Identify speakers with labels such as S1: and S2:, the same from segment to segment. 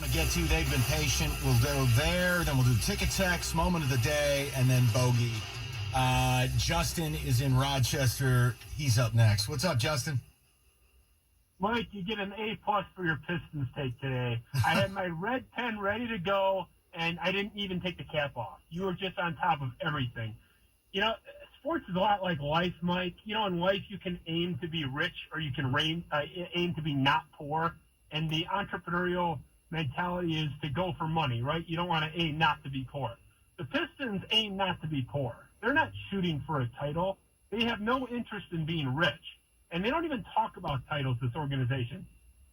S1: to get to. They've been patient. We'll go there, then we'll do ticket text, moment of the day, and then bogey. Justin is in Rochester. He's up next. What's up, Justin?
S2: Mike, you get an A+ for your Pistons take today. I had my red pen ready to go, and I didn't even take the cap off. You were just on top of everything. You know, sports is a lot like life, Mike. You know, in life you can aim to be rich or you can aim to be not poor. And the entrepreneurial mentality is to go for money, right? You don't want to aim not to be poor. The Pistons aim not to be poor. They're not shooting for a title. They have no interest in being rich. And they don't even talk about titles, this organization.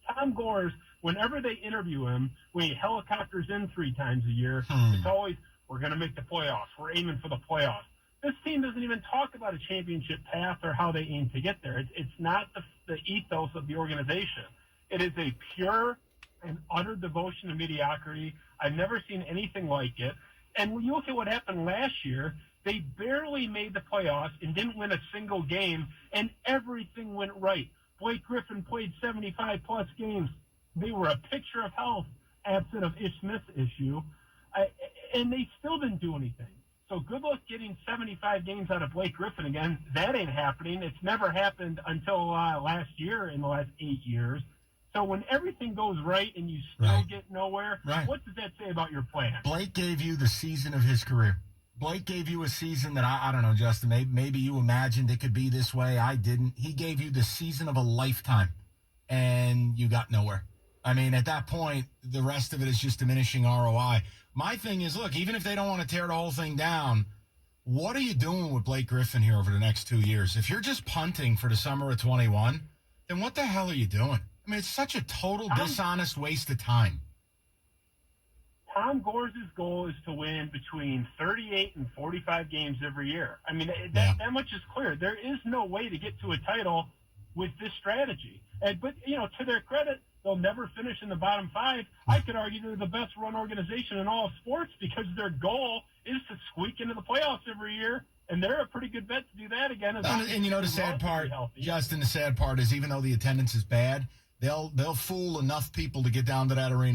S2: Tom Gores, whenever they interview him, when he helicopters in 3 times a year, it's always, we're going to make the playoffs. We're aiming for the playoffs. This team doesn't even talk about a championship path or how they aim to get there. It's not the ethos of the organization. It is a pure and utter devotion to mediocrity. I've never seen anything like it. And when you look at what happened last year, they barely made the playoffs and didn't win a single game, and everything went right. Blake Griffin played 75-plus games. They were a picture of health, absent of Ish Smith's issue, and they still didn't do anything. So good luck getting 75 games out of Blake Griffin again. That ain't happening. It's never happened until last year in the last 8 years. So when everything goes right and you still get nowhere, what does that say about your plan?
S1: Blake gave you the season of his career. Blake gave you a season that I don't know, Justin, maybe you imagined it could be this way. I didn't. He gave you the season of a lifetime, and you got nowhere. I mean, at that point, the rest of it is just diminishing ROI. My thing is, look, even if they don't want to tear the whole thing down, what are you doing with Blake Griffin here over the next 2 years? If you're just punting for the summer of 21, then what the hell are you doing? I mean, it's such a total dishonest waste of time.
S2: Tom Gores' goal is to win between 38 and 45 games every year. I mean, that much is clear. There is no way to get to a title with this strategy. But, you know, to their credit, they'll never finish in the bottom 5. I could argue they're the best-run organization in all of sports because their goal is to squeak into the playoffs every year, and they're a pretty good bet to do that again.
S1: And you know, the sad part, Justin, the sad part is even though the attendance is bad, they'll fool enough people to get down to that arena.